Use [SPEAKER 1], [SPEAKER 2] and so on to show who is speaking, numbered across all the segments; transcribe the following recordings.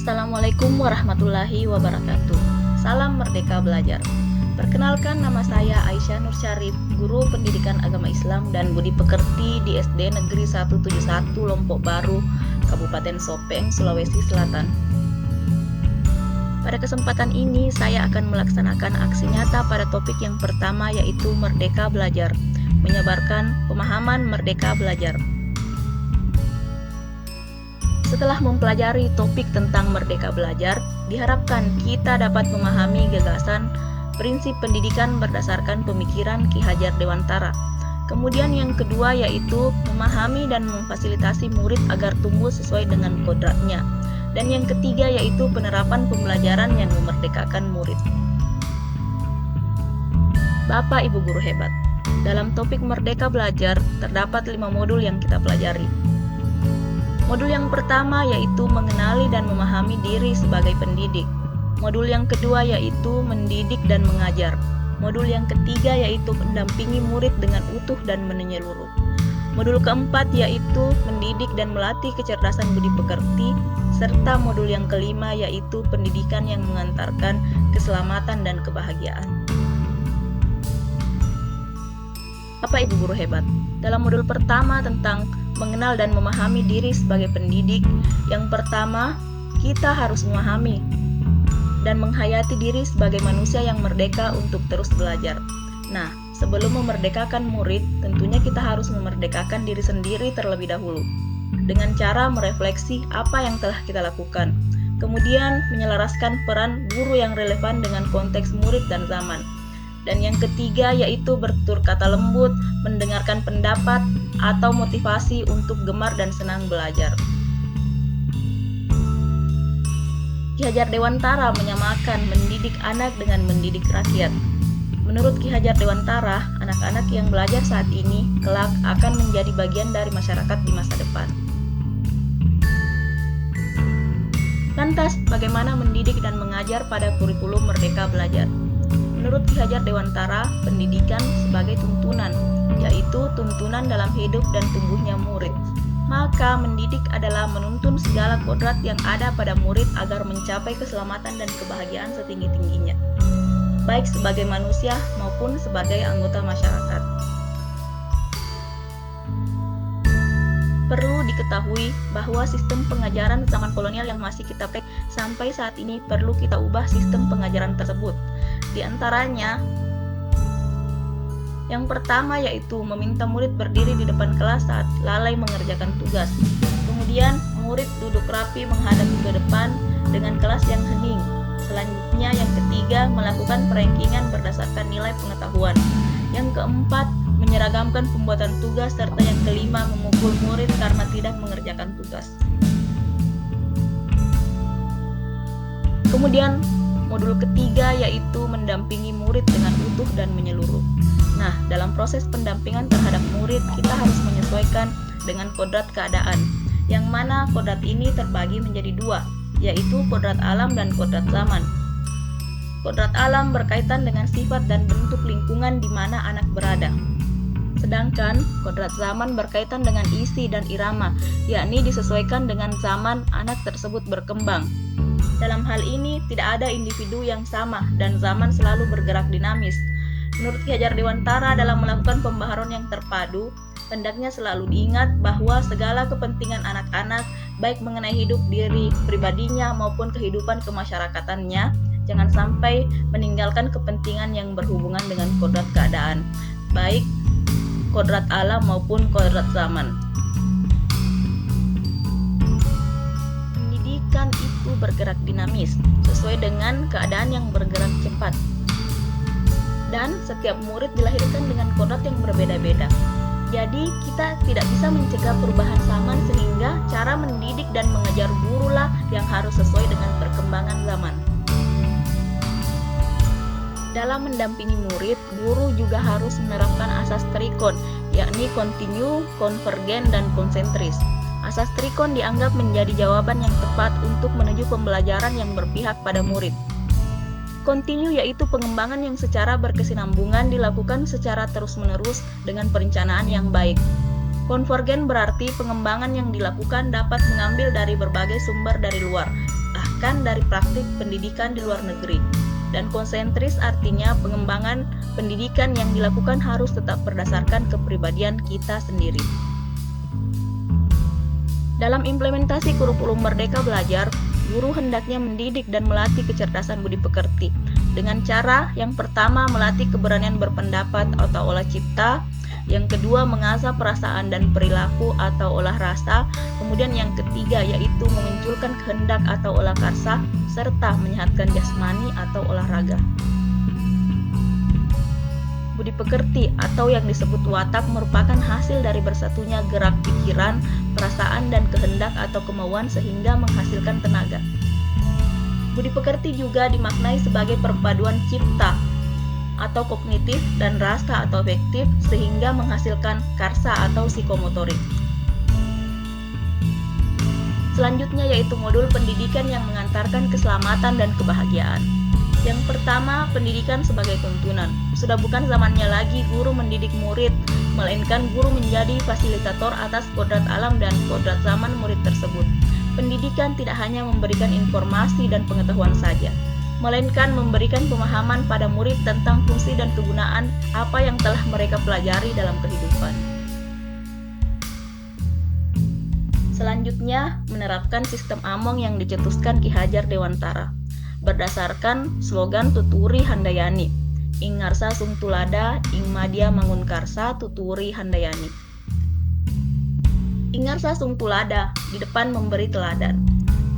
[SPEAKER 1] Assalamualaikum warahmatullahi wabarakatuh. Salam Merdeka Belajar. Perkenalkan, nama saya Aisyah Nur Syarif, Guru Pendidikan Agama Islam dan Budi Pekerti di SD Negeri 171 Lombok Baru, Kabupaten Sopeng, Sulawesi Selatan. Pada kesempatan ini, saya akan melaksanakan aksi nyata pada topik yang pertama, yaitu Merdeka Belajar, menyebarkan pemahaman Merdeka Belajar. Setelah mempelajari topik tentang Merdeka Belajar, diharapkan kita dapat memahami gagasan prinsip pendidikan berdasarkan pemikiran Ki Hajar Dewantara. Kemudian yang kedua yaitu memahami dan memfasilitasi murid agar tumbuh sesuai dengan kodratnya. Dan yang ketiga yaitu penerapan pembelajaran yang memerdekakan murid. Bapak Ibu guru hebat, dalam topik Merdeka Belajar terdapat 5 modul yang kita pelajari. Modul yang pertama yaitu mengenali dan memahami diri sebagai pendidik. Modul yang kedua yaitu mendidik dan mengajar. Modul yang ketiga yaitu mendampingi murid dengan utuh dan menyeluruh. Modul keempat yaitu mendidik dan melatih kecerdasan budi pekerti, serta modul yang kelima yaitu pendidikan yang mengantarkan keselamatan dan kebahagiaan. Bapak Ibu guru hebat, dalam modul pertama tentang mengenal dan memahami diri sebagai pendidik, yang pertama, kita harus memahami dan menghayati diri sebagai manusia yang merdeka untuk terus belajar. Nah, sebelum memerdekakan murid, tentunya kita harus memerdekakan diri sendiri terlebih dahulu, dengan cara merefleksi apa yang telah kita lakukan, kemudian menyelaraskan peran guru yang relevan dengan konteks murid dan zaman. Dan yang ketiga yaitu bertutur kata lembut, mendengarkan pendapat atau motivasi untuk gemar dan senang belajar. Ki Hajar Dewantara menyamakan mendidik anak dengan mendidik rakyat. Menurut Ki Hajar Dewantara, anak-anak yang belajar saat ini kelak akan menjadi bagian dari masyarakat di masa depan. Lantas, bagaimana mendidik dan mengajar pada kurikulum Merdeka Belajar? Menurut Ki Hajar Dewantara, pendidikan sebagai tuntunan, yaitu tuntunan dalam hidup dan tumbuhnya murid. Maka mendidik adalah menuntun segala kodrat yang ada pada murid agar mencapai keselamatan dan kebahagiaan setinggi-tingginya, baik sebagai manusia maupun sebagai anggota masyarakat. Perlu diketahui bahwa sistem pengajaran zaman kolonial yang masih kita pakai sampai saat ini perlu kita ubah sistem pengajaran tersebut. Di antaranya, yang pertama yaitu meminta murid berdiri di depan kelas saat lalai mengerjakan tugas. Kemudian, murid duduk rapi menghadap ke depan dengan kelas yang hening. Selanjutnya, yang ketiga, melakukan perankingan berdasarkan nilai pengetahuan. Yang keempat, menyeragamkan pembuatan tugas, serta yang kelima, memukul murid karena tidak mengerjakan tugas. Kemudian, modul ketiga yaitu mendampingi murid dengan utuh dan menyeluruh. Nah, dalam proses pendampingan terhadap murid, kita harus menyesuaikan dengan kodrat keadaan, yang mana kodrat ini terbagi menjadi 2, yaitu kodrat alam dan kodrat zaman. Kodrat alam berkaitan dengan sifat dan bentuk lingkungan di mana anak berada. Sedangkan kodrat zaman berkaitan dengan isi dan irama, yakni disesuaikan dengan zaman anak tersebut berkembang. Dalam hal ini, tidak ada individu yang sama dan zaman selalu bergerak dinamis. Menurut Ki Hajar Dewantara, dalam melakukan pembaharuan yang terpadu, hendaknya selalu diingat bahwa segala kepentingan anak-anak, baik mengenai hidup diri pribadinya maupun kehidupan kemasyarakatannya, jangan sampai meninggalkan kepentingan yang berhubungan dengan kodrat keadaan, baik kodrat alam maupun kodrat zaman. Pendidikan itu bergerak dinamis, sesuai dengan keadaan yang bergerak cepat. Dan setiap murid dilahirkan dengan kodrat yang berbeda-beda. Jadi kita tidak bisa mencegah perubahan zaman, sehingga cara mendidik dan mengajar gurulah yang harus sesuai dengan perkembangan zaman. Dalam mendampingi murid, guru juga harus menerapkan asas trikon, yakni kontinu, konvergen, dan konsentris. Asas trikon dianggap menjadi jawaban yang tepat untuk menuju pembelajaran yang berpihak pada murid. Kontinu yaitu pengembangan yang secara berkesinambungan dilakukan secara terus-menerus dengan perencanaan yang baik. Konvergen berarti pengembangan yang dilakukan dapat mengambil dari berbagai sumber dari luar. berdasarkan dari praktik pendidikan di luar negeri. Dan konsentris artinya pengembangan pendidikan yang dilakukan harus tetap berdasarkan kepribadian kita sendiri. Dalam implementasi kurikulum Merdeka Belajar, guru hendaknya mendidik dan melatih kecerdasan budi pekerti dengan cara yang pertama melatih keberanian berpendapat atau olah cipta, yang kedua mengasah perasaan dan perilaku atau olah rasa, kemudian yang ketiga yaitu memunculkan kehendak atau olah karsa, serta menyehatkan jasmani atau olahraga. Budi pekerti atau yang disebut watak merupakan hasil dari bersatunya gerak pikiran, perasaan, dan kehendak atau kemauan sehingga menghasilkan tenaga. Budi pekerti juga dimaknai sebagai perpaduan cipta atau kognitif dan rasa atau afektif sehingga menghasilkan karsa atau psikomotorik. Selanjutnya yaitu modul pendidikan yang mengantarkan keselamatan dan kebahagiaan. Yang pertama, pendidikan sebagai tuntunan. Sudah bukan zamannya lagi guru mendidik murid, melainkan guru menjadi fasilitator atas kodrat alam dan kodrat zaman murid tersebut. Pendidikan tidak hanya memberikan informasi dan pengetahuan saja, melainkan memberikan pemahaman pada murid tentang fungsi dan kegunaan apa yang telah mereka pelajari dalam kehidupan. Selanjutnya, menerapkan sistem among yang dicetuskan Ki Hajar Dewantara berdasarkan slogan Tuturi Handayani, Ing ngarsa sung tulada, ing madya mangun karsa, tuturi handayani. Ing ngarsa sung tulada, di depan memberi teladan.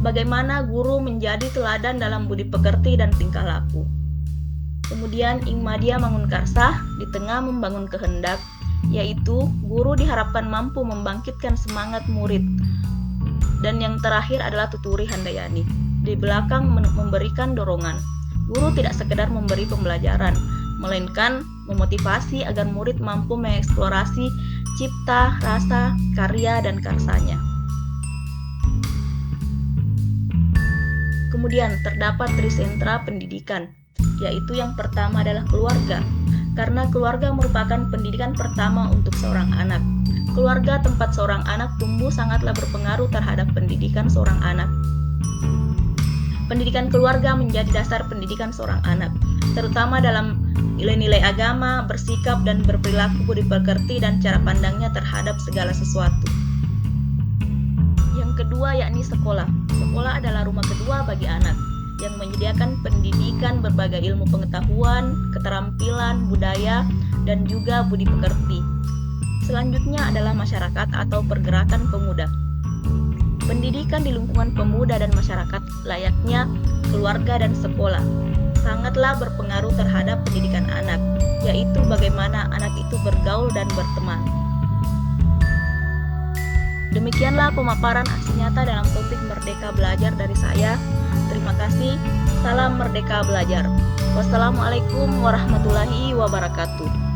[SPEAKER 1] Bagaimana guru menjadi teladan dalam budi pekerti dan tingkah laku. Kemudian ing madya mangun karsa, di tengah membangun kehendak, yaitu guru diharapkan mampu membangkitkan semangat murid. Dan yang terakhir adalah tuturi handayani, di belakang memberikan dorongan. Guru tidak sekedar memberi pembelajaran, melainkan memotivasi agar murid mampu mengeksplorasi cipta, rasa, karya, dan karsanya. Kemudian terdapat trisentra pendidikan, yaitu yang pertama adalah keluarga, karena keluarga merupakan pendidikan pertama untuk seorang anak. Keluarga tempat seorang anak tumbuh sangatlah berpengaruh terhadap pendidikan seorang anak. Pendidikan keluarga menjadi dasar pendidikan seorang anak, terutama dalam nilai-nilai agama, bersikap dan berperilaku budi pekerti dan cara pandangnya terhadap segala sesuatu. Yang kedua yakni sekolah. Sekolah adalah rumah kedua bagi anak, yang menyediakan pendidikan berbagai ilmu pengetahuan, keterampilan, budaya, dan juga budi pekerti. Selanjutnya adalah masyarakat atau pergerakan pemuda. Pendidikan di lingkungan pemuda dan masyarakat layaknya keluarga dan sekolah sangatlah berpengaruh terhadap pendidikan anak, yaitu bagaimana anak itu bergaul dan berteman. Demikianlah pemaparan aksi nyata dalam topik Merdeka Belajar dari saya. Terima kasih. Salam Merdeka Belajar. Wassalamualaikum warahmatullahi wabarakatuh.